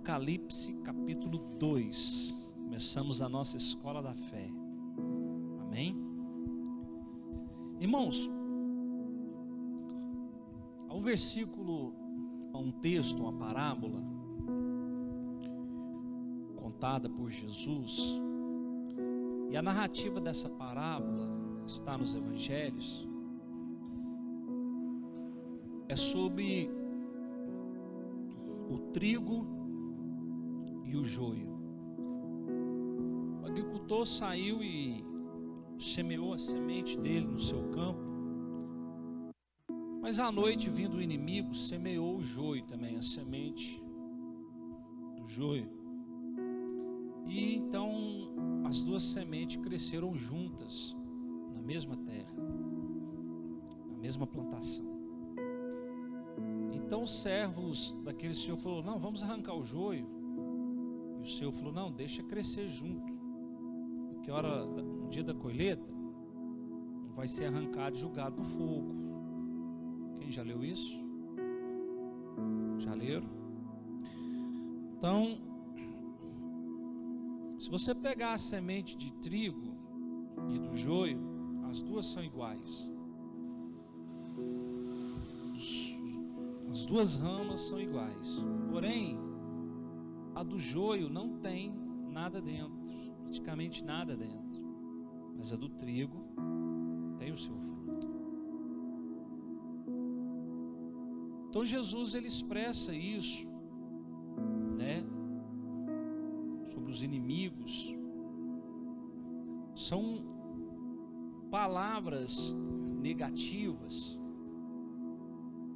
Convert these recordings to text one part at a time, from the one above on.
Apocalipse capítulo 2. Começamos a nossa escola da fé. Amém? Irmãos, há um versículo, há um texto, uma parábola contada por Jesus, e a narrativa dessa parábola está nos evangelhos. É sobre o trigo e o joio. O agricultor saiu e semeou a semente dele no seu campo, mas à noite, vindo o inimigo, semeou o joio também, a semente do joio. E então as duas sementes cresceram juntas na mesma terra, na mesma plantação. Então os servos daquele senhor falou: não, vamos arrancar o joio. E o senhor falou: não, deixa crescer junto, porque no dia da colheita não vai ser arrancado e jogado no fogo. Quem já leu isso? Já leram? Então, se você pegar a semente de trigo e do joio, as duas são iguais. As duas ramas são iguais, porém a do joio não tem nada dentro, praticamente nada dentro, mas a do trigo tem o seu fruto. Então Jesus ele expressa isso, né, sobre os inimigos. São palavras negativas,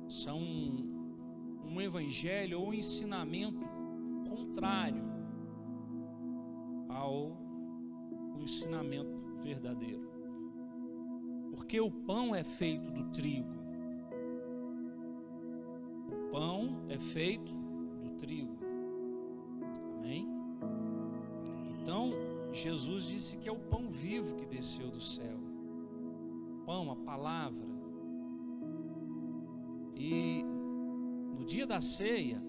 são um evangelho ou um ensinamento contrário ao ensinamento verdadeiro. Porque o pão é feito do trigo. O pão é feito do trigo. Amém? Então, Jesus disse que é o pão vivo que desceu do céu. Pão, a palavra. E no dia da ceia,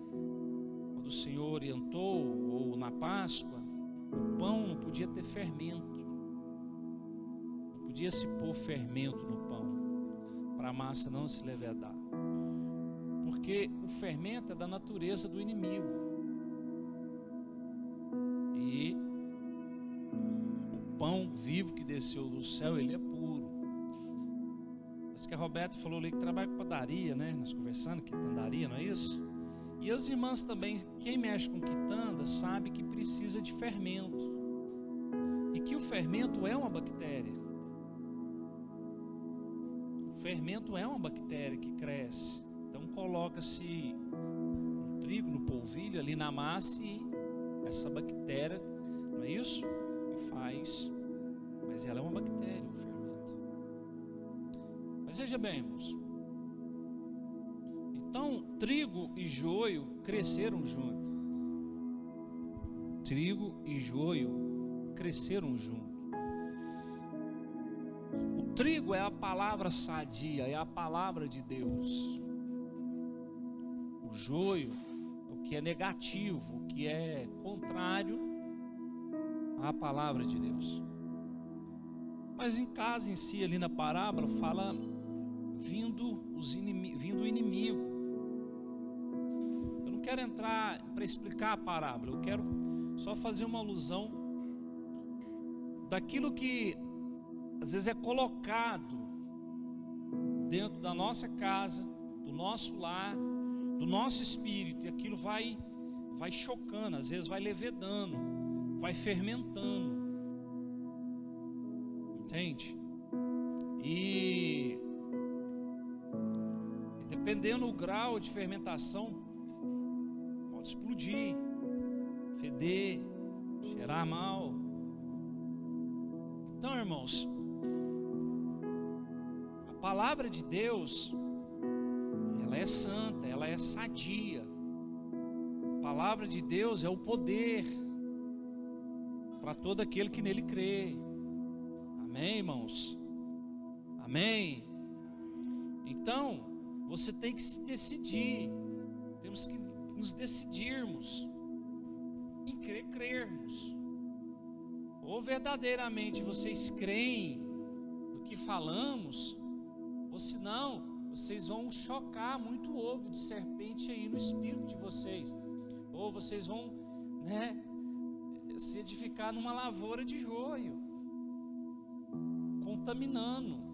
quando o Senhor orientou, ou na Páscoa, o pão não podia ter fermento. Não podia se pôr fermento no pão, para a massa não se levedar. Porque o fermento é da natureza do inimigo. E o pão vivo que desceu do céu, ele é puro. Parece que a Roberta falou ali que trabalha com padaria, né? Nós conversando, quitandaria, não é isso? E as irmãs também, quem mexe com quitanda sabe que precisa de fermento. E que o fermento é uma bactéria. O fermento é uma bactéria que cresce. Então coloca-se o trigo no polvilho ali na massa e essa bactéria, não é isso? E faz, mas ela é uma bactéria, o fermento. Mas veja bem, irmãos. Então, trigo e joio cresceram juntos. Trigo e joio cresceram juntos. O trigo é a palavra sadia, é a palavra de Deus. O joio é o que é negativo, o que é contrário à palavra de Deus. Mas em casa em si, ali na parábola, fala vindo o inimigo. Eu não quero entrar para explicar a parábola, eu quero só fazer uma alusão daquilo que às vezes é colocado dentro da nossa casa, do nosso lar, do nosso espírito, e aquilo vai chocando, às vezes vai levedando, vai fermentando. Entende? E dependendo do grau de fermentação, pode explodir, feder, cheirar mal. Então, irmãos, a palavra de Deus, ela é santa, ela é sadia. A palavra de Deus é o poder para todo aquele que nele crê. Amém, irmãos? Amém? Então, você tem que se decidir. Temos que nos decidirmos em crermos. Ou verdadeiramente vocês creem no que falamos, ou senão vocês vão chocar muito ovo de serpente aí no espírito de vocês, ou vocês vão, se edificar numa lavoura de joio, contaminando.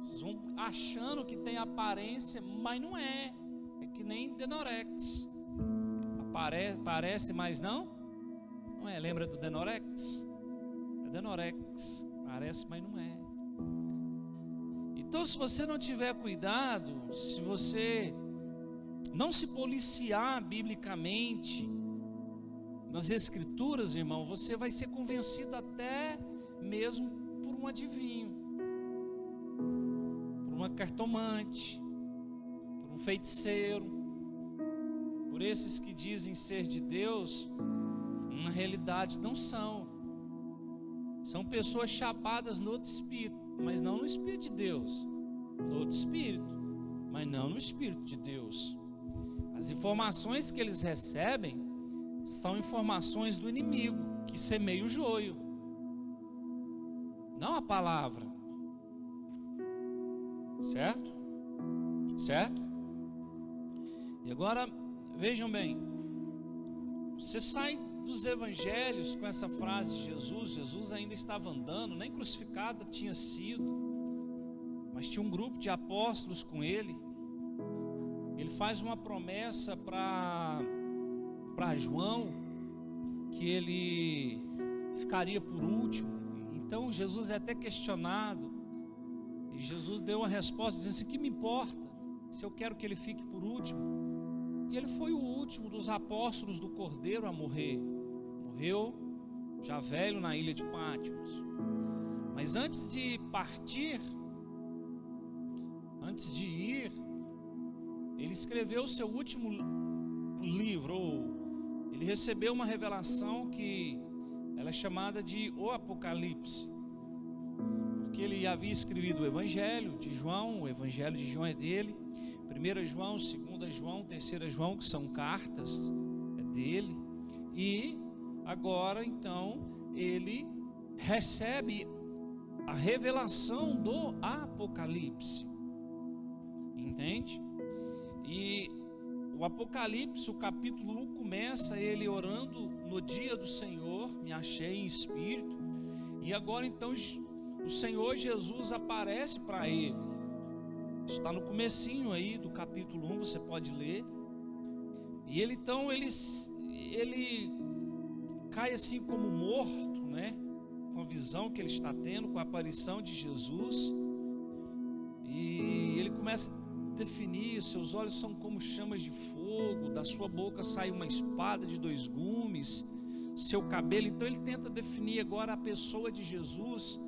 Vocês vão achando que tem aparência, mas não é. É que nem Denorex. Parece, mas não é. Lembra do Denorex? É Denorex. Parece, mas não é. Então, se você não tiver cuidado, se você não se policiar biblicamente nas escrituras, irmão, você vai ser convencido até mesmo por um adivinho, por uma cartomante, por um feiticeiro, por esses que dizem ser de Deus, na realidade não são. São pessoas chapadas no outro espírito, mas não no Espírito de Deus. No outro espírito, mas não no Espírito de Deus. As informações que eles recebem são informações do inimigo, que semeia o joio, não a palavra. Certo? Certo? E agora, vejam bem, você sai dos evangelhos com essa frase de Jesus ainda estava andando, nem crucificado tinha sido, mas tinha um grupo de apóstolos com ele. Ele faz uma promessa para João, que ele ficaria por último. Então Jesus é até questionado, e Jesus deu uma resposta dizendo assim: que me importa se eu quero que ele fique por último? E ele foi o último dos apóstolos do Cordeiro a morrer. Morreu já velho na ilha de Patmos. Mas antes de partir, antes de ir, ele escreveu o seu último livro, ou ele recebeu uma revelação que ela é chamada de o Apocalipse, porque ele havia escrevido o Evangelho de João. O Evangelho de João é dele, 1 João, 2 João, 3 João, que são cartas, é dele. E agora então ele recebe a revelação do Apocalipse, entende? E o Apocalipse, o capítulo 1 começa ele orando no dia do Senhor, me achei em espírito. E agora então o Senhor Jesus aparece para ele. Está no comecinho aí do capítulo 1, você pode ler. E ele então ele cai assim como morto, com a visão que ele está tendo, com a aparição de Jesus. E ele começa a definir: seus olhos são como chamas de fogo, da sua boca sai uma espada de 2 gumes, seu cabelo. Então ele tenta definir agora a pessoa de Jesus,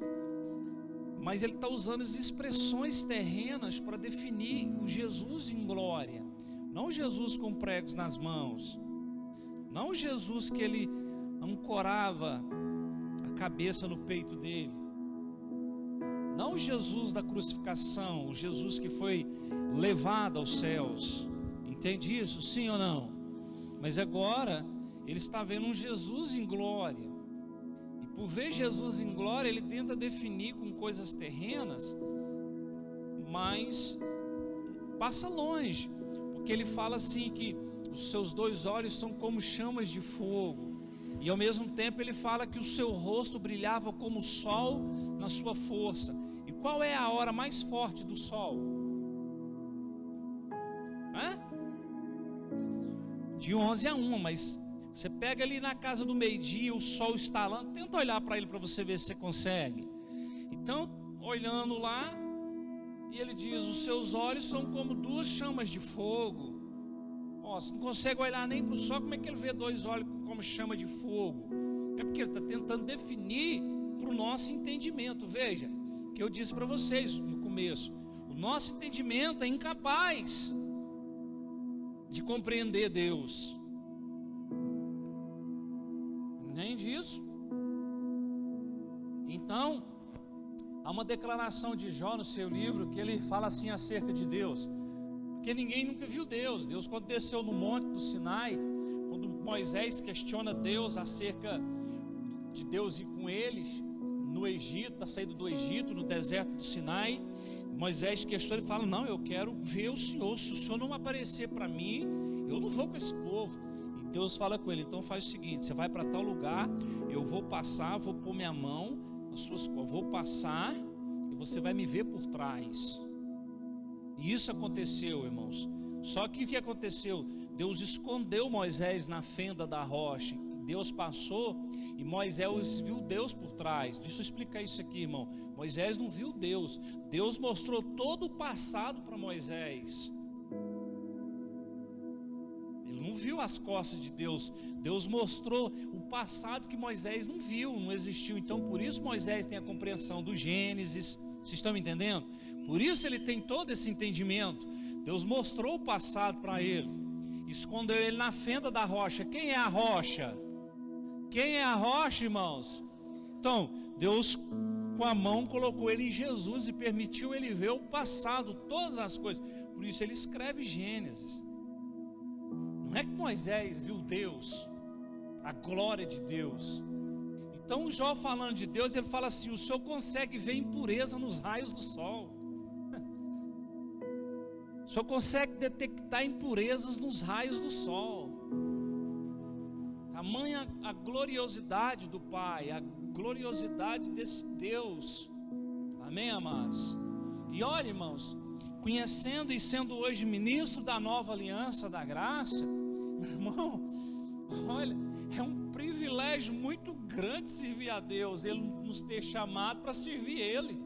mas ele está usando as expressões terrenas para definir o Jesus em glória. Não o Jesus com pregos nas mãos, não o Jesus que ele ancorava a cabeça no peito dele, não o Jesus da crucificação, o Jesus que foi levado aos céus. Entende isso? Sim ou não? Mas agora ele está vendo um Jesus em glória. E por ver Jesus em glória, ele tenta definir com coisas terrenas, mas passa longe, porque ele fala assim que os seus 2 olhos são como chamas de fogo. E ao mesmo tempo ele fala que o seu rosto brilhava como o sol na sua força. E qual é a hora mais forte do sol? De 11 a 1, mas você pega ali na casa do meio-dia, o sol estalando, tenta olhar para ele para você ver se você consegue. Então, olhando lá, e ele diz: os seus olhos são como 2 chamas de fogo. Você não consegue olhar nem para o sol, como é que ele vê 2 olhos como chama de fogo? É porque ele está tentando definir para o nosso entendimento. Veja, que eu disse para vocês no começo, o nosso entendimento é incapaz de compreender Deus. Entende isso? Então, há uma declaração de Jó no seu livro que ele fala assim acerca de Deus, porque ninguém nunca viu Deus. Deus, quando desceu no monte do Sinai, quando Moisés questiona Deus acerca de Deus ir com eles no Egito, da saída do Egito, no deserto do Sinai. Moisés questiona e fala: não, eu quero ver o Senhor. Se o Senhor não aparecer para mim, eu não vou com esse povo. E Deus fala com ele: então faz o seguinte, você vai para tal lugar, eu vou passar, vou pôr minha mão nas suas costas, vou passar e você vai me ver por trás. E isso aconteceu, irmãos. Só que o que aconteceu? Deus escondeu Moisés na fenda da rocha. Deus passou e Moisés viu Deus por trás. Deixa eu explicar isso aqui, irmão. Moisés não viu Deus. Deus mostrou todo o passado para Moisés. Ele não viu as costas de Deus. Deus mostrou o passado que Moisés não viu, não existiu. Então por isso Moisés tem a compreensão do Gênesis. Vocês estão me entendendo? Por isso ele tem todo esse entendimento. Deus mostrou o passado para ele, escondeu ele na fenda da rocha. Quem é a rocha? Quem é a rocha, irmãos? Então, Deus com a mão colocou ele em Jesus e permitiu ele ver o passado, todas as coisas. Por isso ele escreve Gênesis. Não é que Moisés viu Deus, a glória de Deus. Então Jó, falando de Deus, ele fala assim: o Senhor consegue ver impureza nos raios do sol. O Senhor consegue detectar impurezas nos raios do sol. Tamanha a gloriosidade do Pai, a gloriosidade desse Deus. Amém, amados? E olha, irmãos, conhecendo e sendo hoje ministro da nova aliança da graça, meu irmão, olha, é um privilégio muito grande servir a Deus, Ele nos ter chamado para servir Ele.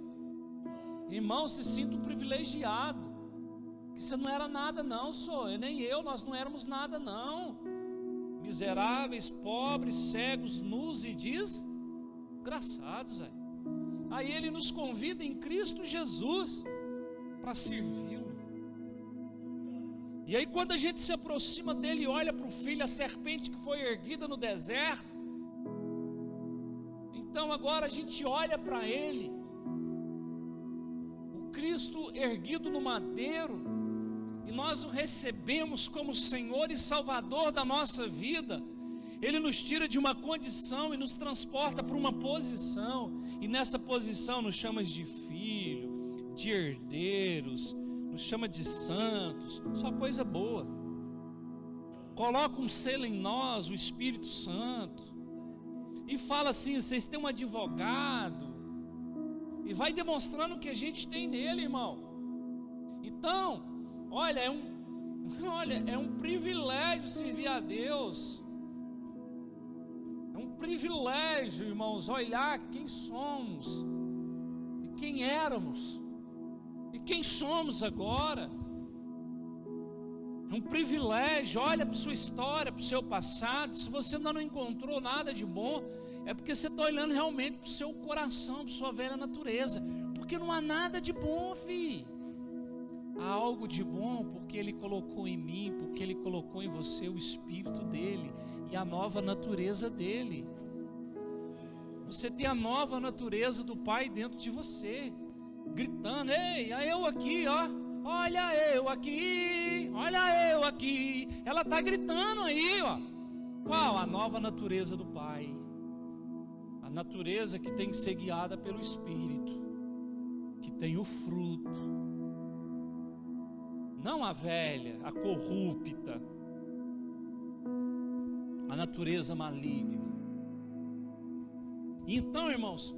Irmão, se sinta privilegiado. Que você não era nada não, nem eu, nós não éramos nada não. Miseráveis, pobres, cegos, nus e desgraçados. Aí Ele nos convida em Cristo Jesus para servi-lo. E aí quando a gente se aproxima dele e olha para o filho, a serpente que foi erguida no deserto, então agora a gente olha para ele, o Cristo erguido no madeiro, e nós o recebemos como Senhor e Salvador da nossa vida. Ele nos tira de uma condição e nos transporta para uma posição, e nessa posição nos chama de filho, de herdeiros, nos chama de santos, só coisa boa. Coloca um selo em nós, o Espírito Santo, e fala assim: vocês têm um advogado, e vai demonstrando o que a gente tem nele, irmão. Então, olha, é um privilégio servir a Deus. É um privilégio, irmãos, olhar quem somos, e quem éramos, e quem somos agora. É um privilégio. Olha para a sua história, para o seu passado. Se você ainda não encontrou nada de bom, é porque você está olhando realmente para o seu coração, para a sua velha natureza. Porque não há nada de bom, filho. Há algo de bom porque Ele colocou em mim, porque Ele colocou em você o Espírito dEle e a nova natureza dEle. Você tem a nova natureza do Pai dentro de você, gritando: ei, eu aqui, ó, olha eu aqui, olha eu aqui. Ela está gritando aí, ó. Qual? A nova natureza do Pai, a natureza que tem que ser guiada pelo Espírito, que tem o fruto. Não a velha, a corrupta, a natureza maligna. Então, irmãos,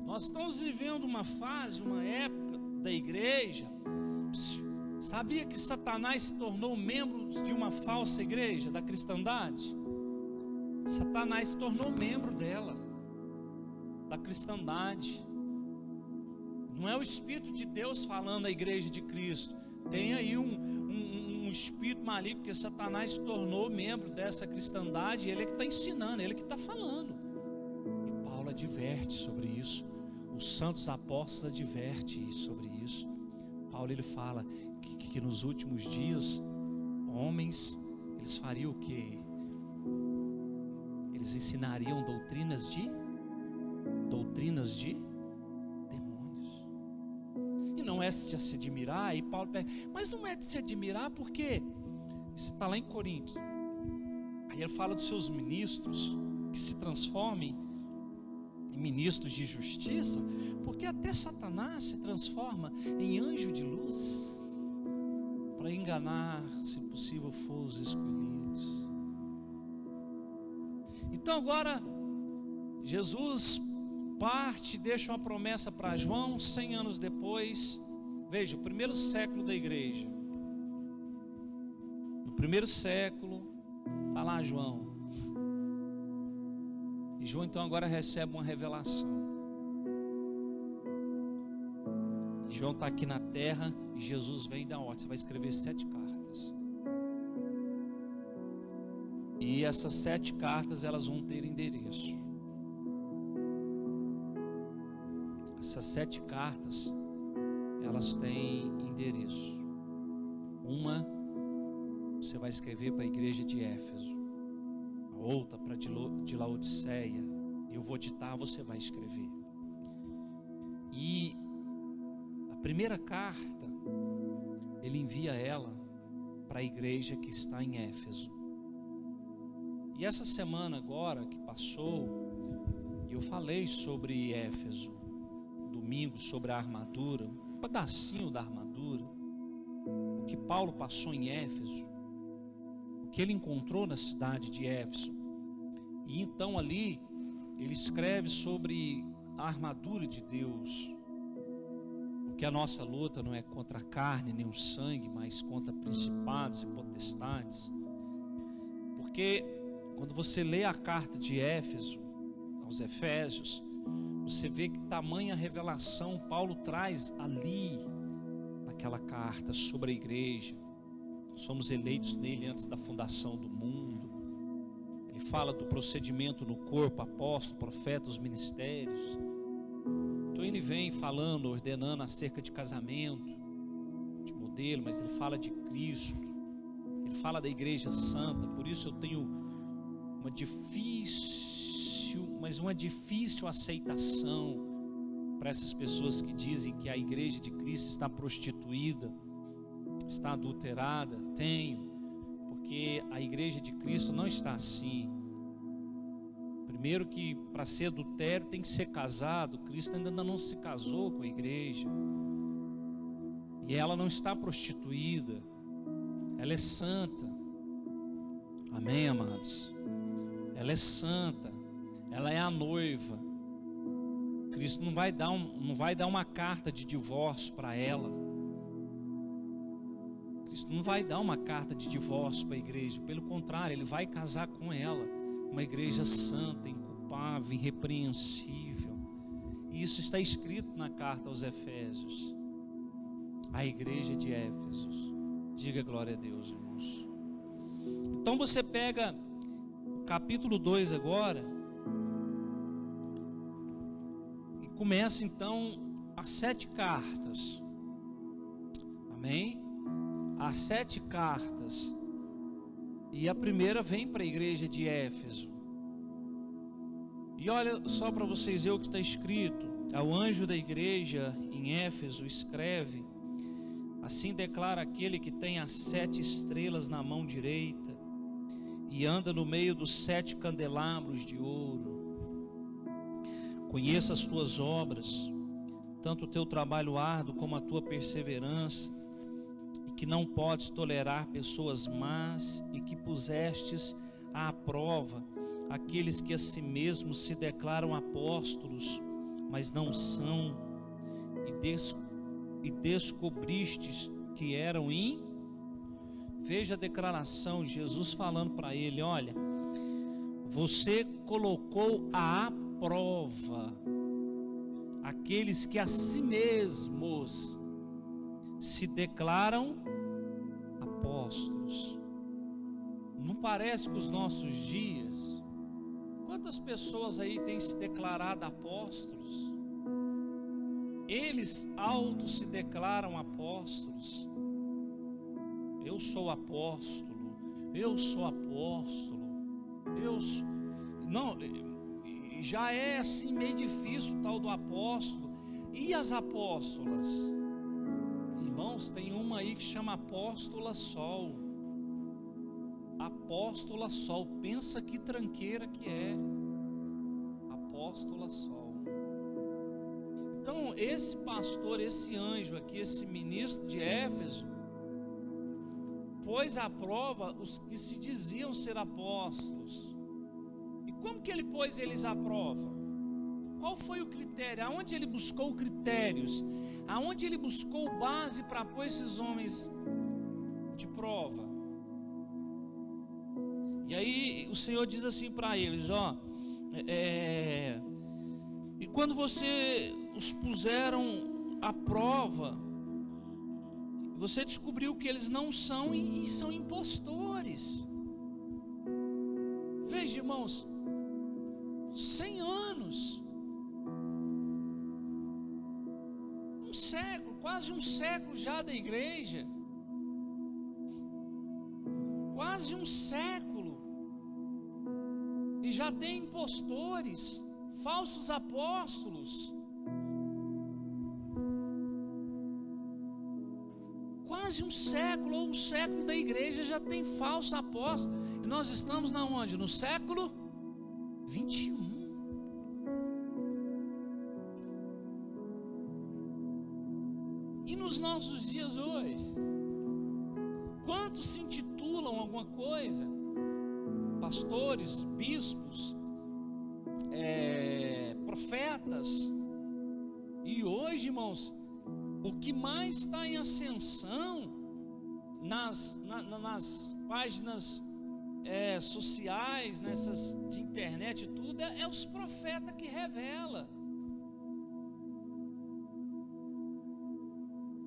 nós estamos vivendo uma fase, uma época da igreja. Sabia que Satanás se tornou membro de uma falsa igreja, da cristandade? Satanás se tornou membro dela, da cristandade. Não é o Espírito de Deus falando à igreja de Cristo. Tem aí um espírito maligno, porque Satanás se tornou membro dessa cristandade. Ele é que está ensinando, ele é que está falando. E Paulo adverte sobre isso. Os santos apóstolos advertem sobre isso. Paulo, ele fala que nos últimos dias, homens, eles fariam o quê? Eles ensinariam doutrinas de demônios. E não é de se admirar. E Paulo pergunta: mas não é de se admirar porque você está lá em Coríntios, a Aí ele fala dos seus ministros que se transformem em ministros de justiça, porque até Satanás se transforma em anjo de luz para enganar, se possível for, os escolhidos. Então agora Jesus parte, deixa uma promessa para João. 100 anos depois, veja, o primeiro século da igreja. No primeiro século, está lá João. E João então agora recebe uma revelação. E João está aqui na terra e Jesus vem e dá ordem: você vai escrever 7 cartas. E essas 7 cartas, elas vão ter endereço. Essas 7 cartas, elas têm endereço. Uma você vai escrever para a igreja de Éfeso, a outra para de Laodiceia. Eu vou ditar, você vai escrever. E a primeira carta, ele envia ela para a igreja que está em Éfeso. E essa semana agora que passou, eu falei sobre Éfeso, domingo, sobre a armadura, um pedacinho da armadura, o que Paulo passou em Éfeso, o que ele encontrou na cidade de Éfeso. E então ali, ele escreve sobre a armadura de Deus, porque a nossa luta não é contra a carne nem o sangue, mas contra principados e potestades. Porque quando você lê a carta de Éfeso aos Efésios, você vê que tamanha revelação Paulo traz ali naquela carta sobre a igreja. Somos eleitos nele antes da fundação do mundo. Ele fala do procedimento no corpo, apóstolo, profeta, os ministérios. Então ele vem falando, ordenando acerca de casamento, de modelo, mas ele fala de Cristo. Ele fala da igreja santa. Por isso eu tenho uma difícil aceitação para essas pessoas que dizem que a igreja de Cristo está prostituída, está adulterada. Porque a igreja de Cristo não está assim. Primeiro que para ser adultério tem que ser casado. Cristo ainda não se casou com a igreja, e ela não está prostituída, ela é santa. Amém, amados? Ela é santa, ela é a noiva. Cristo não vai dar uma carta de divórcio para ela. Cristo não vai dar uma carta de divórcio para a igreja. Pelo contrário, Ele vai casar com ela, uma igreja santa, inculpável, irrepreensível. E isso está escrito na carta aos Efésios, a igreja de Éfeso. Diga glória a Deus, irmãos. Então você pega capítulo 2 agora, e começa então as 7 cartas. Amém? As 7 cartas. E a primeira vem para a igreja de Éfeso. E olha só para vocês verem o que está escrito. Ao anjo da igreja em Éfeso escreve: assim declara aquele que tem as 7 estrelas na mão direita e anda no meio dos 7 candelabros de ouro. Conheça as tuas obras, tanto o teu trabalho árduo como a tua perseverança, e que não podes tolerar pessoas más, e que pusestes à prova aqueles que a si mesmos se declaram apóstolos, mas não são, e descobristes que eram Veja a declaração de Jesus falando para ele: olha, você colocou à prova aqueles que a si mesmos se declaram apóstolos. Não parece que os nossos dias, quantas pessoas aí têm se declarado apóstolos? Eles se declaram apóstolos. Eu sou apóstolo, eu sou apóstolo, não, já é assim meio difícil o tal do apóstolo. E as apóstolas? Irmãos, tem uma aí que chama apóstola Sol. Apóstola Sol, pensa que tranqueira que é. Apóstola Sol. Então, esse pastor, esse anjo aqui, esse ministro de Éfeso, pôs à prova os que se diziam ser apóstolos. E como que ele pôs eles à prova? Qual foi o critério? Aonde ele buscou critérios? Aonde ele buscou base para pôr esses homens de prova? E aí o Senhor diz assim para eles, ó, e quando você os puseram à prova, você descobriu que eles não são e são impostores. Veja, irmãos, 100 anos, um século, quase um século já da igreja, quase um século, e já tem impostores, falsos apóstolos. Quase um século, ou um século da igreja já tem falso apóstolo. E nós estamos na onde? No século 21. E nos nossos dias hoje, quantos se intitulam alguma coisa? Pastores, bispos, profetas. E hoje, irmãos, o que mais está em ascensão nas páginas sociais, nessas de internet e tudo, é os profetas que revela.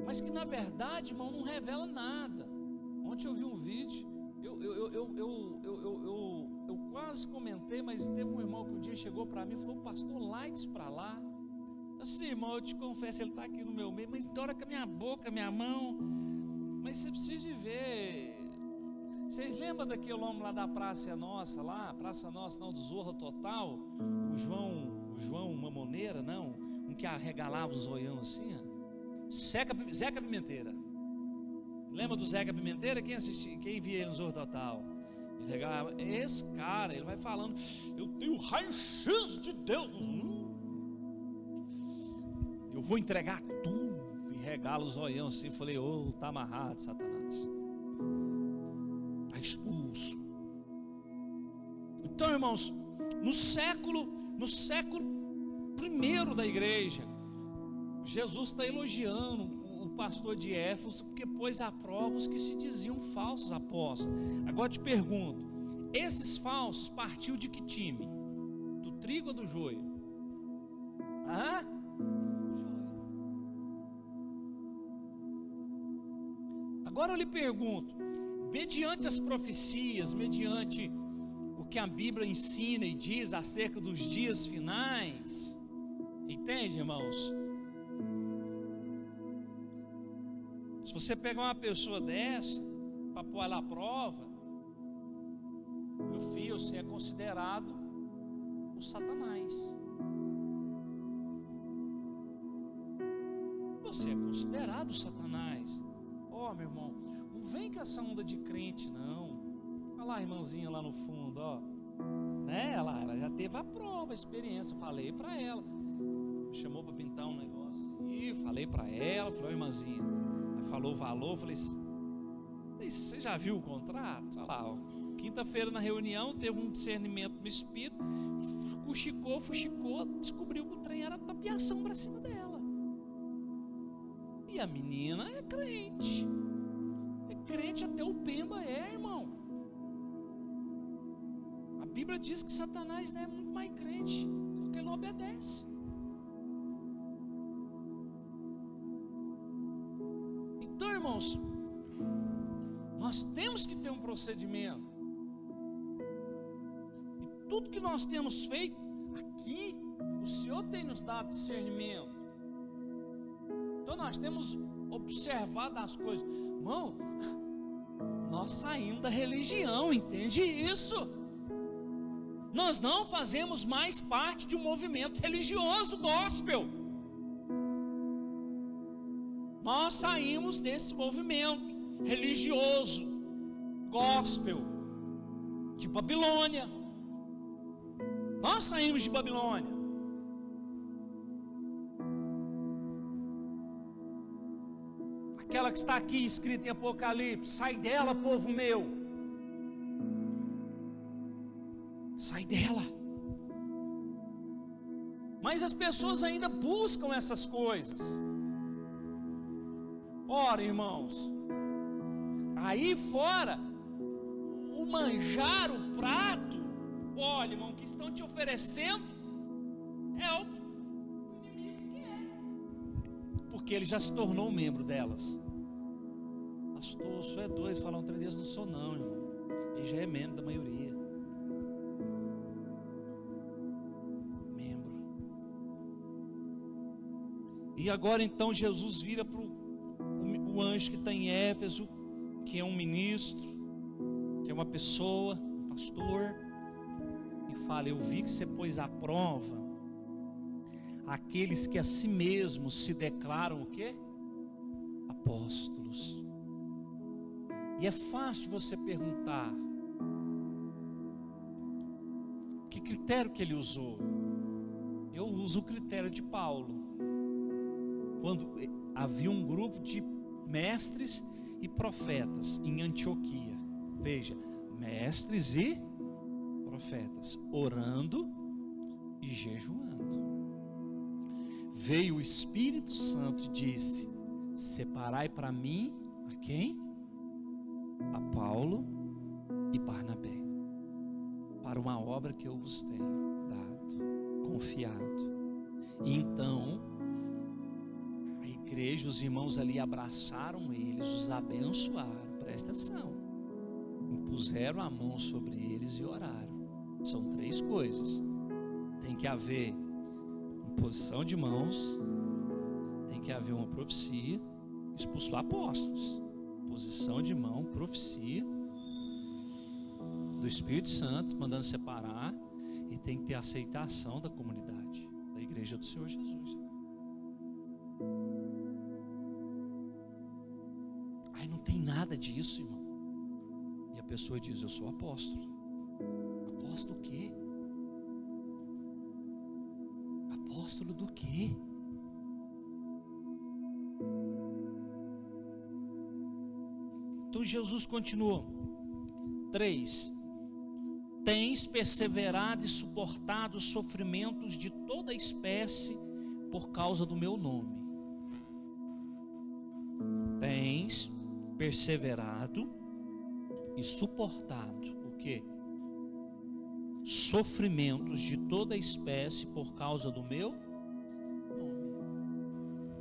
Mas que na verdade, irmão, não revela nada. Ontem eu vi um vídeo, eu quase comentei, mas teve um irmão que um dia chegou para mim e falou: pastor, likes para lá. Assim, irmão, eu te confesso, ele está aqui no meu meio, mas tora com a minha boca, minha mão. Mas você precisa de ver. Vocês lembram daquele homem lá da Praça Nossa, lá? Praça Nossa, não, do Zorra Total? O João Mamoneira, não? Um que arregalava os zoião assim, ó. Zeca Pimenteira. Lembra do Zeca Pimenteira? Quem via ele no Zorra Total? Ele regalava. Esse cara, ele vai falando: eu tenho raio-x de Deus. Eu vou entregar tudo. E regala os olhão assim. Falei: ô, tá amarrado, Satanás. Está expulso. Então, irmãos, no século primeiro da igreja, Jesus está elogiando o pastor de Éfeso, porque pôs à prova os que se diziam falsos apóstolos. Agora eu te pergunto: esses falsos partiu de que time? Do trigo ou do joio? Agora eu lhe pergunto, mediante as profecias, mediante o que a Bíblia ensina e diz acerca dos dias finais, entende, irmãos? Se você pegar uma pessoa dessa para pôr ela à prova, meu filho, você é considerado o Satanás. Você é considerado o Satanás. Ó, meu irmão, não vem com essa onda de crente, não. Olha lá a irmãzinha lá no fundo, ó. Né? Ela já teve a prova, a experiência. Falei para ela. Me chamou para pintar um negócio. E falei para ela, falei: ó, irmãzinha. Aí falou o valor, falei: você já viu o contrato? Olha lá, ó. Quinta-feira na reunião, teve um discernimento no espírito. Fuxicou, descobriu que o trem era tapiação para cima dela. E a menina é crente. É crente até o Pemba, irmão. A Bíblia diz que Satanás não é muito mais crente, só que ele não obedece. Então, irmãos, nós temos que ter um procedimento. E tudo que nós temos feito aqui, o Senhor tem nos dado discernimento. Então nós temos observado as coisas. Irmão, nós saímos da religião, entende isso? Nós não fazemos mais parte de um movimento religioso gospel. Nós saímos desse movimento religioso gospel. de Babilônia. Nós saímos de Babilônia. Aquela que está aqui escrita em Apocalipse: sai dela, povo meu. Sai dela. Mas as pessoas ainda buscam essas coisas. Ora, irmãos, aí fora, o manjar, o prato, olha, irmão, o que estão te oferecendo é o inimigo quer. Porque ele já se tornou um membro delas. Pastor, o senhor é doido, falar um trem desse, não sou não, irmão. Ele já é membro da maioria. Membro. E agora então Jesus vira para o anjo que está em Éfeso, que é um ministro, que é uma pessoa, um pastor, e fala: eu vi que você pôs à prova aqueles que a si mesmos se declaram o quê? Apóstolos. E é fácil você perguntar: que critério que ele usou? Eu uso o critério de Paulo. Quando havia um grupo de mestres e profetas em Antioquia. Veja, mestres e profetas, orando e jejuando. Veio o Espírito Santo e disse: separai para mim a quem? A Paulo e Barnabé, para uma obra que eu vos tenho dado, confiado. E então a igreja, os irmãos ali abraçaram eles, os abençoaram, presta atenção, impuseram a mão sobre eles e oraram. São três coisas: tem que haver imposição de mãos, tem que haver uma profecia, expulsou apóstolos, posição de mão, profecia do Espírito Santo mandando separar, e tem que ter aceitação da comunidade, da igreja do Senhor Jesus. Aí não tem nada disso, irmão. E a pessoa diz: eu sou apóstolo. Apóstolo do quê? Apóstolo do quê? Então Jesus continuou. 3. Tens perseverado e suportado os sofrimentos de toda espécie por causa do meu nome. Tens perseverado e suportado o quê? Sofrimentos de toda espécie por causa do meu nome.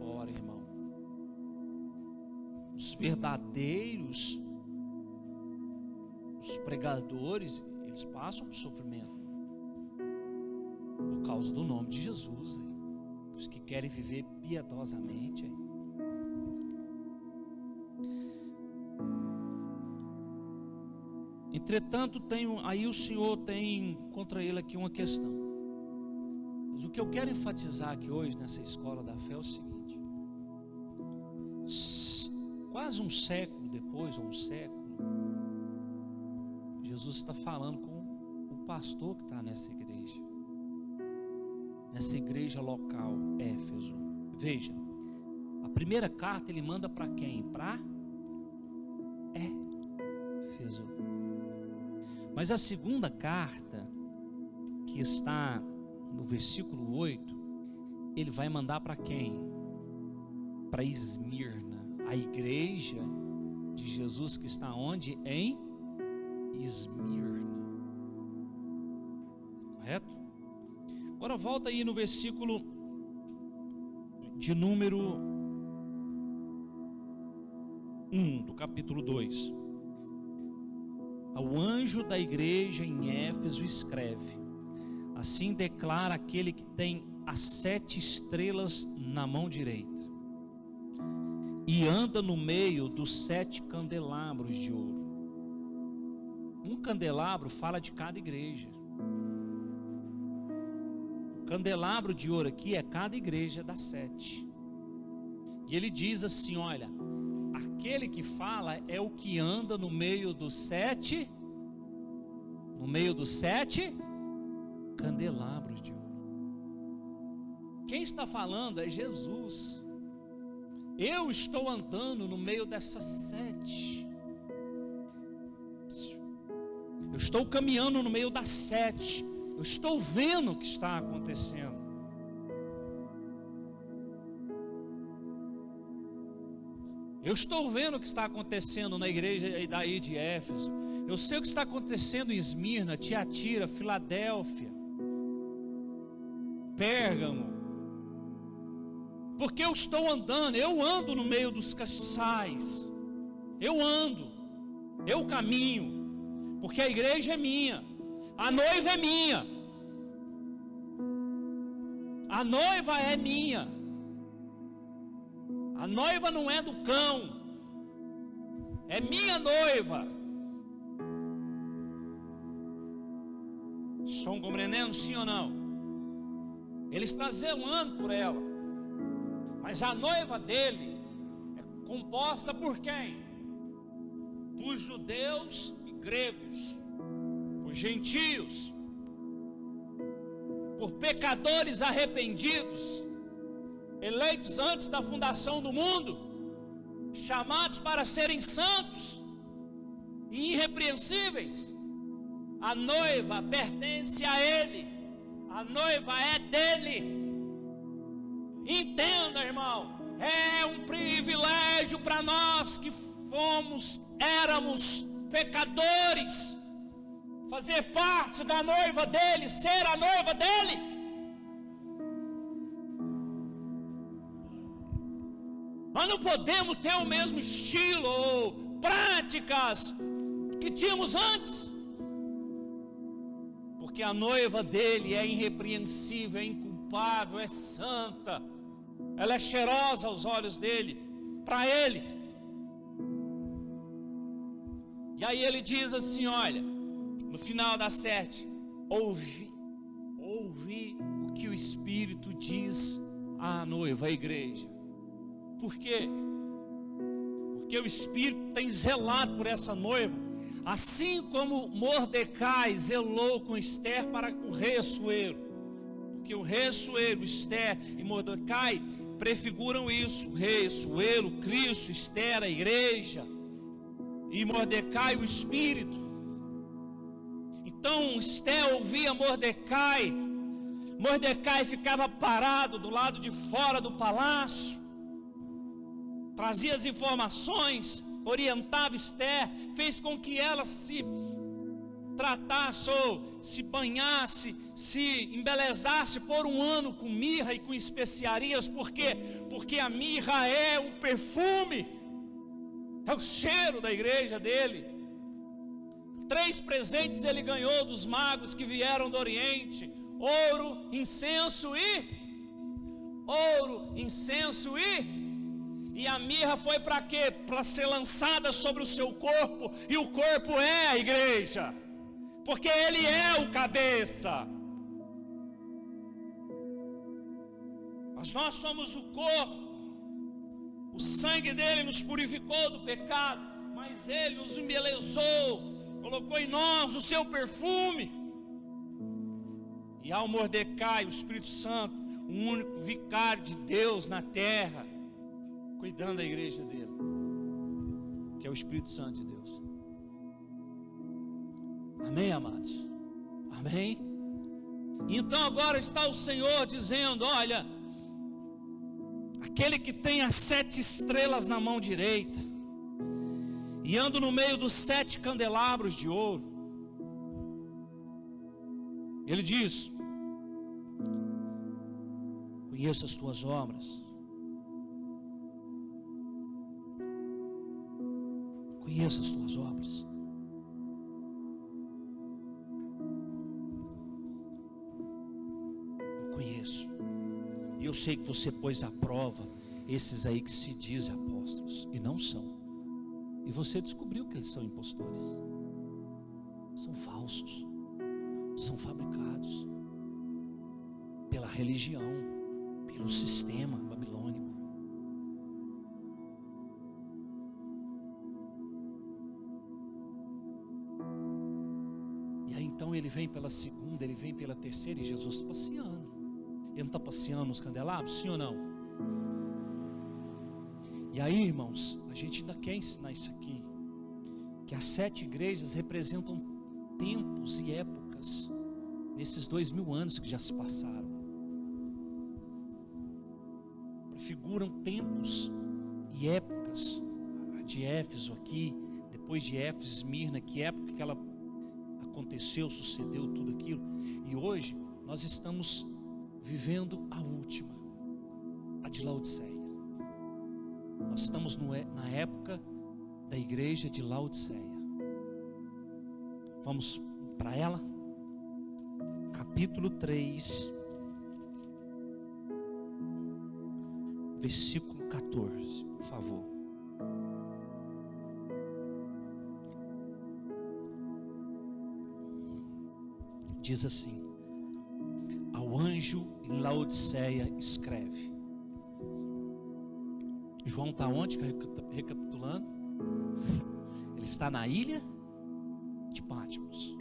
Ora, irmão, os verdadeiros, os pregadores, eles passam por sofrimento por causa do nome de Jesus. Os que querem viver piedosamente. Entretanto, aí o Senhor tem contra ele aqui uma questão. Mas o que eu quero enfatizar aqui hoje nessa escola da fé é o seguinte: quase um século depois, ou um século, Jesus está falando com o pastor que está nessa igreja local, Éfeso. Veja, a primeira carta ele manda para quem? Para Éfeso. Mas a segunda carta, que está no versículo 8, ele vai mandar para quem? Para Esmirna, a igreja de Jesus que está onde? Em Esmirna. Correto? Agora volta aí no versículo de número 1 do capítulo 2. Ao anjo da igreja em Éfeso escreve: assim declara aquele que tem as 7 estrelas na mão direita e anda no meio dos 7 candelabros de ouro. Um candelabro fala de cada igreja. O candelabro de ouro aqui é cada igreja das 7. E ele diz assim: olha, aquele que fala é o que anda no meio dos 7 no meio dos 7 candelabros de ouro. Quem está falando é Jesus. Eu estou andando no meio dessas 7. Eu estou caminhando no meio das 7. Eu estou vendo o que está acontecendo. Eu estou vendo o que está acontecendo na igreja daí de Éfeso. Eu sei o que está acontecendo em Esmirna, Tiatira, Filadélfia, Pérgamo. Porque eu estou andando, eu ando no meio dos castiçais. Eu ando, eu caminho, porque a igreja é minha, a noiva é minha. A noiva é minha. A noiva não é do cão, é minha noiva. Estão compreendendo, sim ou não? Ele está zelando por ela. Mas a noiva dele é composta por quem? Por judeus e gregos, por gentios, por pecadores arrependidos, eleitos antes da fundação do mundo, chamados para serem santos e irrepreensíveis. A noiva pertence a ele, a noiva é dele. Entenda, irmão, é um privilégio para nós que éramos pecadores, fazer parte da noiva dele, ser a noiva dele. Nós não podemos ter o mesmo estilo ou práticas que tínhamos antes, porque a noiva dele é irrepreensível, é inculpável, é santa, ela é cheirosa aos olhos dele, para ele. E aí ele diz assim, olha, no final da 7, ouvi o que o Espírito diz à noiva, à igreja. Por quê? Porque o Espírito tem zelado por essa noiva, assim como Mordecai zelou com Esther para o rei Assuero. Porque o rei Assuero, Esther e Mordecai prefiguram isso: o rei Assuero, Cristo, Esther, a igreja, e Mordecai, o Espírito. Então Esther ouvia Mordecai, Mordecai ficava parado do lado de fora do palácio, trazia as informações, orientava Esther, fez com que ela se tratasse ou se banhasse, se embelezasse por um ano com mirra e com especiarias. Por quê? Porque a mirra é o perfume, é o cheiro da igreja dele. 3 presentes ele ganhou dos magos que vieram do Oriente: ouro, incenso e a mirra foi para quê? Para ser lançada sobre o seu corpo, e o corpo é a igreja, porque ele é o cabeça. Mas nós somos o corpo. O sangue dele nos purificou do pecado, mas ele nos embelezou, colocou em nós o seu perfume. E ao Mordecai, o Espírito Santo, o único vicário de Deus na terra, cuidando da igreja dele, que é o Espírito Santo de Deus. Amém, amados? Amém? Então agora está o Senhor dizendo: olha, aquele que tem as 7 estrelas na mão direita e anda no meio dos 7 candelabros de ouro, ele diz: conheço as tuas obras, conheço as tuas obras. Eu conheço. E eu sei que você pôs à prova esses aí que se dizem apóstolos e não são. E você descobriu que eles são impostores. São falsos. São fabricados pela religião, pelo sistema babilônico. então ele vem pela segunda, ele vem pela terceira, e Jesus está passeando. Ele não está passeando nos candelabros, sim ou não? E aí, irmãos, a gente ainda quer ensinar isso aqui, que as 7 igrejas representam tempos e épocas, nesses 2000 anos que já se passaram. Prefiguram tempos e épocas. A de Éfeso aqui, depois de Éfeso, Esmirna, que época que ela aconteceu, sucedeu tudo aquilo. E hoje nós estamos vivendo a última, a de Laodiceia. Nós estamos na época da igreja de Laodiceia. Vamos para ela? Capítulo 3, versículo 14, por favor. Diz assim: ao anjo em Laodiceia escreve. João está onde? Recapitulando. Ele está na ilha de Patmos.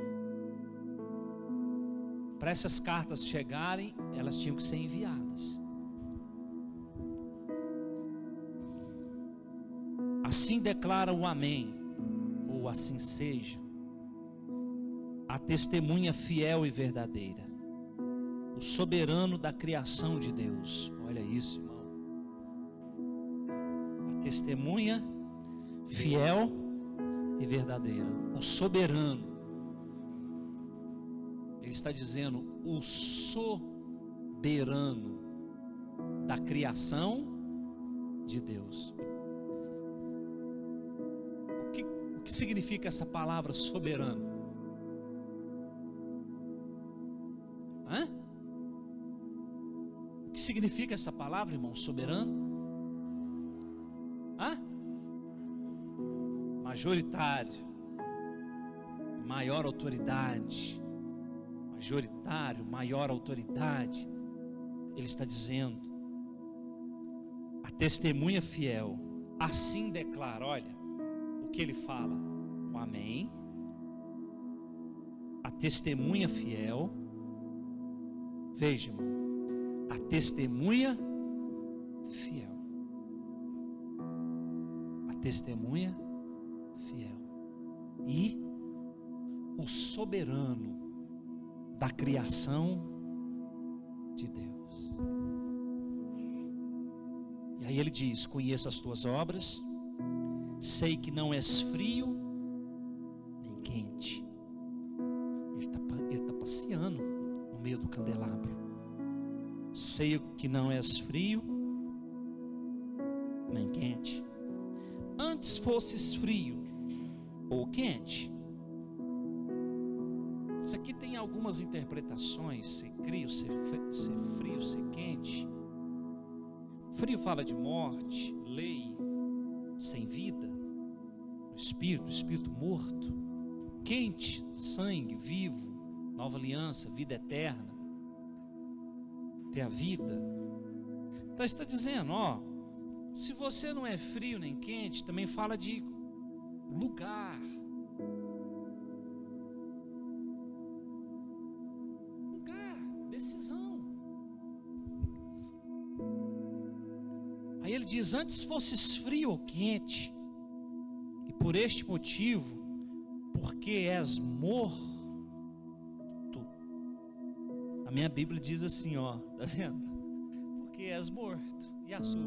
Para essas cartas chegarem, elas tinham que ser enviadas. Assim declara o Amém, ou assim seja, a testemunha fiel e verdadeira, o soberano da criação de Deus. Olha isso, irmão. A testemunha fiel e verdadeira, o soberano. Ele está dizendo o soberano da criação de Deus. O que significa essa palavra soberano? O que significa essa palavra, irmão? Soberano? Majoritário, maior autoridade. Majoritário, maior autoridade. Ele está dizendo, a testemunha fiel, assim declara. Olha o que ele fala, o Amém, a testemunha fiel. Veja, irmão, a testemunha fiel, a testemunha fiel e o soberano da criação de Deus. E aí ele diz: conheço as tuas obras, sei que não és frio nem quente. Ele está passeando no meio do candelabro. Sei que não és frio nem quente. Antes fosses frio ou quente. Isso aqui tem algumas interpretações: ser frio, ser frio, ser quente. Frio fala de morte, lei, sem vida, o espírito morto. Quente, sangue, vivo, nova aliança, vida eterna, ter a vida. Então está dizendo, se você não é frio nem quente, também fala de lugar. Decisão. Aí ele diz: antes fosses frio ou quente, e por este motivo, porque és morto. A minha Bíblia diz assim, tá vendo? Porque és morto. E a sua?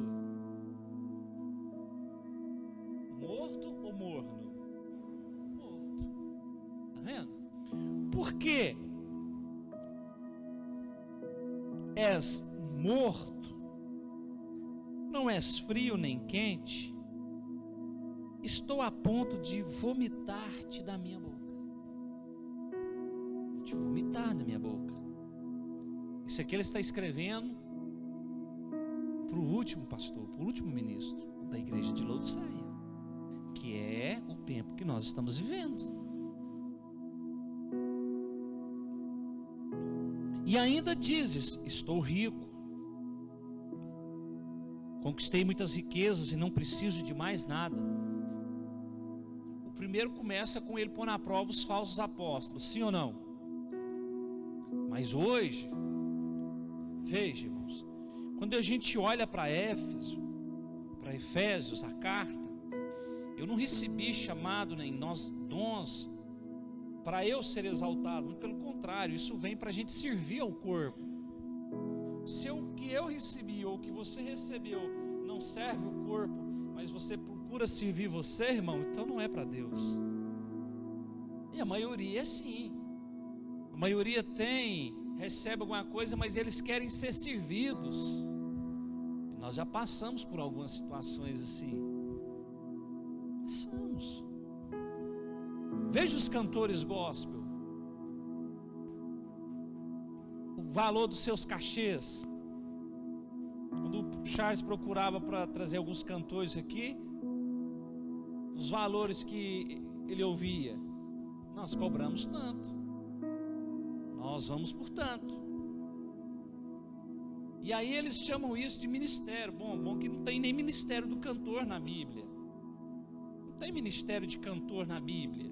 Morto ou morno? Morto. Tá vendo? Por quê? És morto, não és frio nem quente, estou a ponto de vomitar-te da minha boca. Vou te vomitar da minha boca. Isso aqui ele está escrevendo para o último pastor, para o último ministro da igreja de Laodiceia, que é o tempo que nós estamos vivendo. E ainda dizes: estou rico, conquistei muitas riquezas e não preciso de mais nada. O primeiro começa com ele pôr na prova os falsos apóstolos, sim ou não? Mas hoje, veja, irmãos, quando a gente olha para Efésios, a carta, eu não recebi chamado nem dons para eu ser exaltado, muito pelo contrário, isso vem para a gente servir ao corpo. Se o que eu recebi ou o que você recebeu não serve o corpo, mas você procura servir você, irmão, então não é para Deus. E a maioria é assim. A maioria recebe alguma coisa, mas eles querem ser servidos. E nós já passamos por algumas situações assim. Passamos. Veja os cantores gospel, o valor dos seus cachês. Quando o Charles procurava para trazer alguns cantores aqui, os valores que ele ouvia, nós cobramos tanto, nós vamos por tanto. E aí eles chamam isso de ministério. Bom que não tem nem ministério do cantor na Bíblia. Não tem ministério de cantor na Bíblia.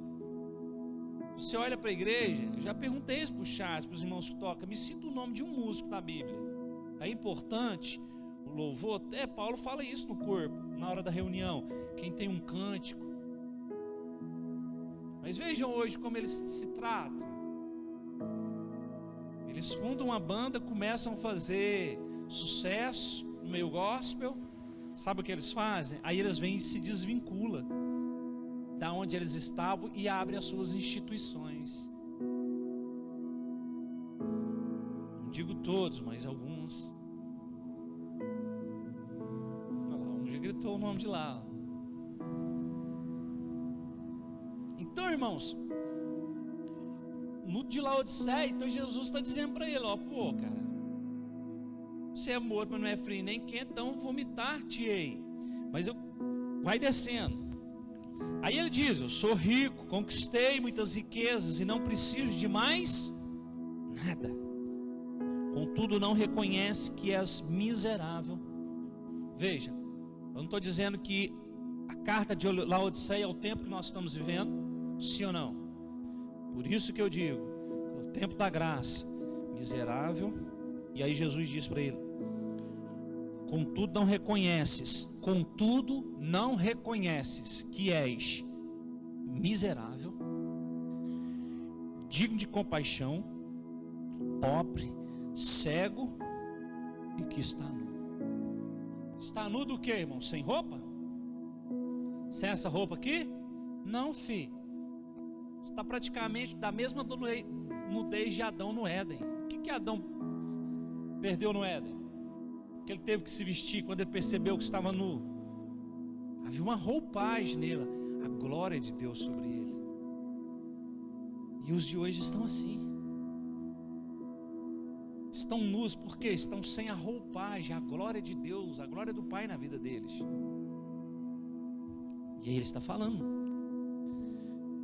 Você olha para a igreja, eu já perguntei isso para o Charles, para os irmãos que tocam, me cita o nome de um músico da Bíblia. É importante o louvor, até Paulo fala isso no corpo, na hora da reunião, quem tem um cântico. Mas vejam hoje como eles se tratam. Eles fundam uma banda, começam a fazer sucesso no meio gospel. Sabe o que eles fazem? Aí eles vêm e se desvinculam da onde eles estavam e abrem as suas instituições. Não digo todos, mas alguns. Olha lá, um já gritou o nome de lá. Então, irmãos, no de Laodiceia, então Jesus está dizendo para ele, pô, cara, você é morto, mas não é frio nem quente, então vomitar-te-ei. Mas vai descendo. Aí ele diz, eu sou rico, conquistei muitas riquezas e não preciso de mais nada. Contudo não reconhece que és miserável. Veja, eu não estou dizendo que a carta de Laodiceia é o tempo que nós estamos vivendo, sim ou não? Por isso que eu digo, é o tempo da graça, miserável. E aí Jesus diz para ele, contudo não reconheces que és miserável, digno de compaixão, pobre, cego e que está nu. Está nu do que, irmão? Sem roupa? Sem essa roupa aqui? Não, filho. Está praticamente da mesma nudez de Adão no Éden. O que Adão perdeu no Éden? Que ele teve que se vestir quando ele percebeu que estava nu. Havia uma roupagem nele, a glória de Deus sobre ele. E os de hoje estão assim. Estão nus porque estão sem a roupagem, a glória de Deus, a glória do Pai na vida deles. E aí ele está falando.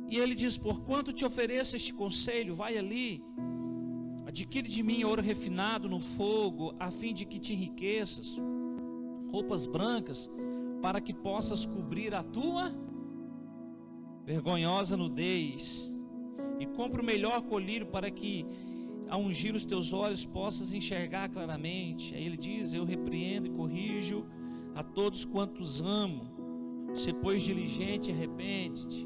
E ele diz, porquanto te ofereço este conselho, vai ali, adquire de mim ouro refinado no fogo, a fim de que te enriqueças, roupas brancas, para que possas cobrir a tua vergonhosa nudez, e compra o melhor colírio para que, ao ungir os teus olhos, possas enxergar claramente. Aí ele diz, eu repreendo e corrijo a todos quantos amo, se pois diligente, arrepende-te.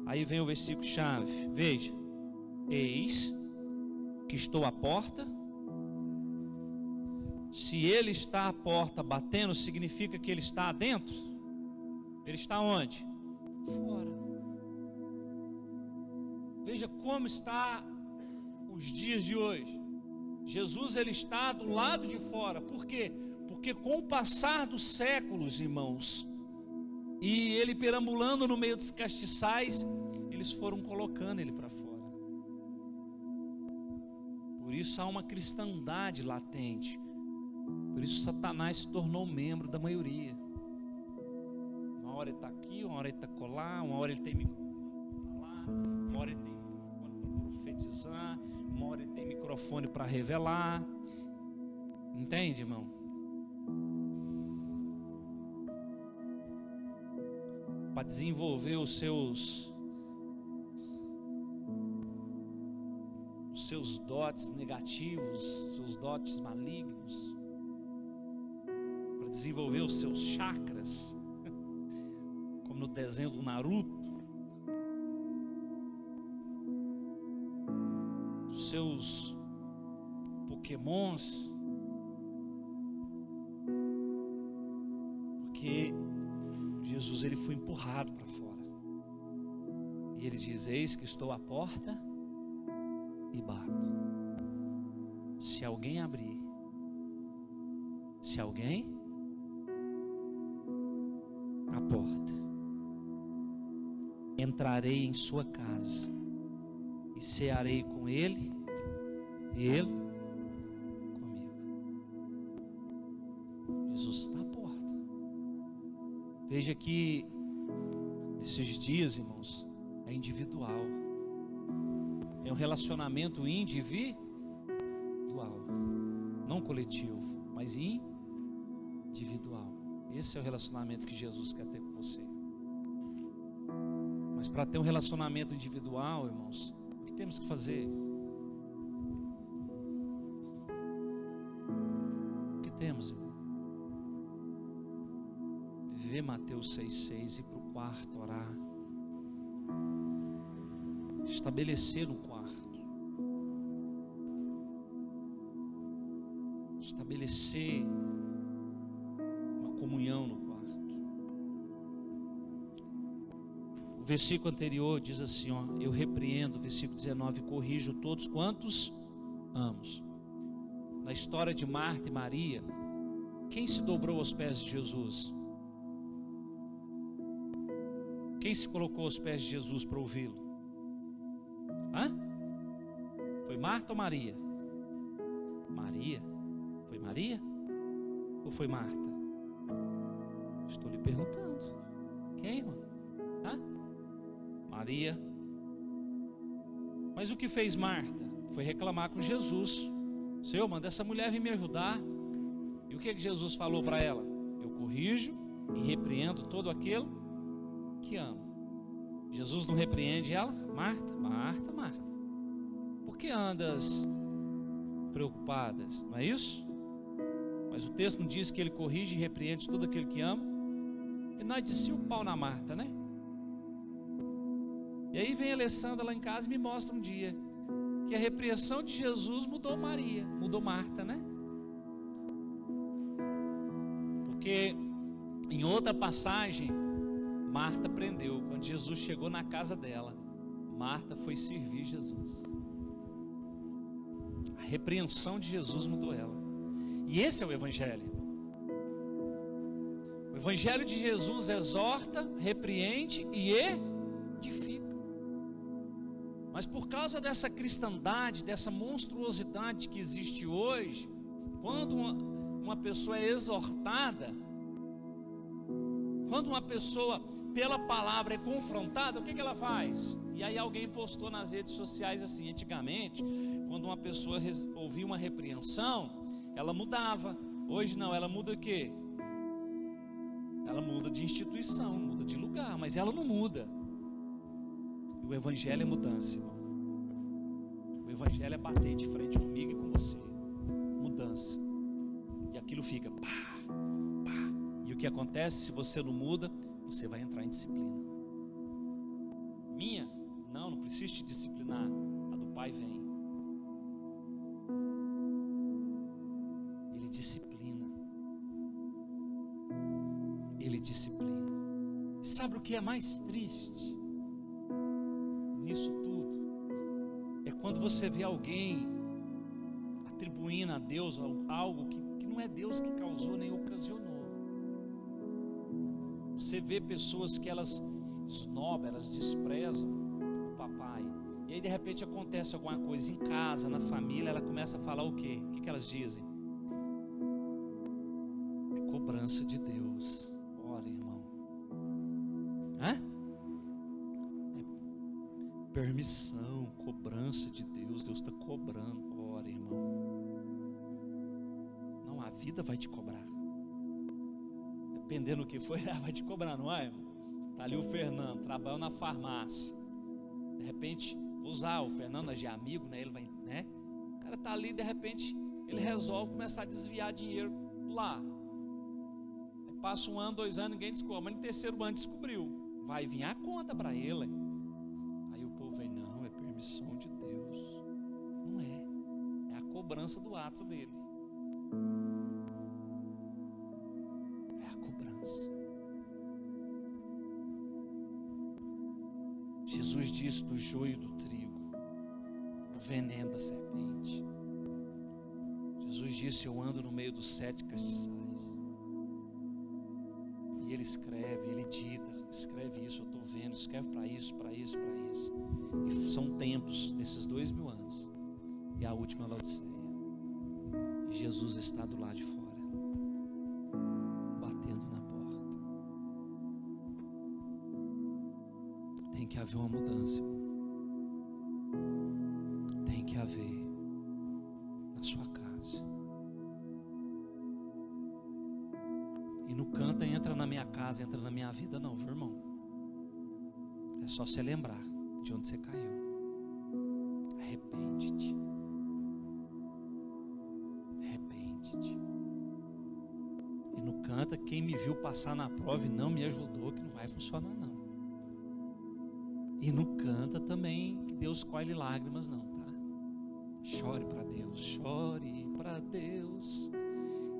Aí vem o versículo chave, veja, eis que estou à porta. Se ele está à porta batendo, significa que ele está dentro. Ele está onde? Fora. Veja como está os dias de hoje. Jesus, ele está do lado de fora. Por quê? Porque com o passar dos séculos, irmãos, e ele perambulando no meio dos castiçais, eles foram colocando ele para fora. Por isso há uma cristandade latente. Por isso Satanás se tornou membro da maioria. Uma hora ele está aqui, uma hora ele está colar, uma hora ele tem microfone para falar, uma hora ele tem microfone para profetizar, uma hora ele tem microfone para revelar. Entende, irmão? Para desenvolver os seus os seus dotes negativos, seus dotes malignos, para desenvolver os seus chakras, como no desenho do Naruto, os seus pokémons, porque Jesus ele foi empurrado para fora. E ele diz: eis que estou à porta e bato. Se alguém abrir, se alguém a porta, entrarei em sua casa e cearei com ele e ele comigo. Jesus está à porta. Veja que esses dias, irmãos, é individual. É um relacionamento individual, não coletivo, mas individual. Esse é o relacionamento que Jesus quer ter com você. Mas para ter um relacionamento individual, irmãos, o que temos que fazer? O que temos, irmão? Viver Mateus 6,6, ir para o quarto orar, estabelecer no quarto, estabelecer uma comunhão no quarto. O versículo anterior diz assim, ó: eu repreendo, versículo 19, corrijo todos quantos amo. Na história de Marta e Maria, quem se dobrou aos pés de Jesus? Quem se colocou aos pés de Jesus para ouvi-lo? Foi Marta ou Maria? Maria. Foi Maria? Ou foi Marta? Estou lhe perguntando. Quem, irmão? Maria. Mas o que fez Marta? Foi reclamar com Jesus. Senhor, manda essa mulher vir me ajudar. E o que Jesus falou para ela? Eu corrijo e repreendo todo aquele que ama. Jesus não repreende ela? Marta, Marta, Marta, por que andas preocupadas? Não é isso? Mas o texto não diz que ele corrige e repreende todo aquele que ama? E nós descia o pau na Marta, né? E aí vem a Alessandra lá em casa e me mostra um dia que a repreensão de Jesus mudou Maria, mudou Marta, né? Porque em outra passagem Marta aprendeu. Quando Jesus chegou na casa dela, Marta foi servir Jesus. A repreensão de Jesus mudou ela. E esse é o Evangelho. O Evangelho de Jesus exorta, repreende e edifica. Mas por causa dessa cristandade, dessa monstruosidade que existe hoje, quando uma pessoa é exortada, quando uma pessoa pela palavra é confrontada, o que ela faz? E aí alguém postou nas redes sociais assim: antigamente, quando uma pessoa ouvia uma repreensão, ela mudava. Hoje não, ela muda o quê? Ela muda de instituição, muda de lugar, mas ela não muda. E o Evangelho é mudança, irmão. O Evangelho é bater de frente comigo e com você. Mudança. E aquilo fica pá, pá. E o que acontece? Se você não muda, você vai entrar em disciplina. Minha? Não precisa te disciplinar. A do Pai vem. Ele disciplina. Ele disciplina. E sabe o que é mais triste nisso tudo? É quando você vê alguém atribuindo a Deus algo que não é Deus que causou nem ocasionou. Você vê pessoas que elas esnobam, elas desprezam o papai. E aí de repente acontece alguma coisa em casa, na família, ela começa a falar o quê? O que elas dizem? É cobrança de Deus. Ora, irmão. É permissão, cobrança de Deus. Deus está cobrando. Ora, irmão. Não, a vida vai te cobrar. Dependendo do que foi, vai te cobrar, não é, irmão? Tá ali o Fernando, trabalhando na farmácia. De repente, vou usar o Fernando, é de amigo, né? Ele vai né? O cara está ali, de repente, ele resolve começar a desviar dinheiro lá. Aí passa 1 ano, 2 anos, ninguém descobre, mas no 3º ano descobriu. Vai vir a conta para ele. Aí o povo vem, não, é permissão de Deus. Não é. É a cobrança do ato dele. É a cobrança. Jesus disse do joio e do trigo, do veneno da serpente. Jesus disse, eu ando no meio dos 7 castiçais. E ele escreve, ele dita, escreve isso, eu estou vendo, escreve para isso, para isso, para isso. E são tempos desses 2000 anos. E a última Laodiceia. E Jesus está do lado de fora, batendo na porta. Tem que haver uma mudança, irmão. Tem que haver na sua casa. E não canta, entra na minha casa, entra na minha vida, não, viu, irmão? É só você lembrar de onde você caiu. Arrepende-te. Arrepende-te. E não canta, quem me viu passar na prova e não me ajudou, que não vai funcionar, não. E não canta também que Deus colhe lágrimas, não, tá? Chore para Deus, chore para Deus.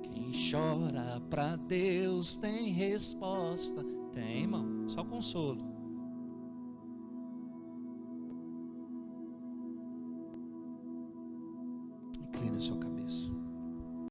Quem chora para Deus tem resposta. Tem, irmão, só consolo. Incline a sua cabeça.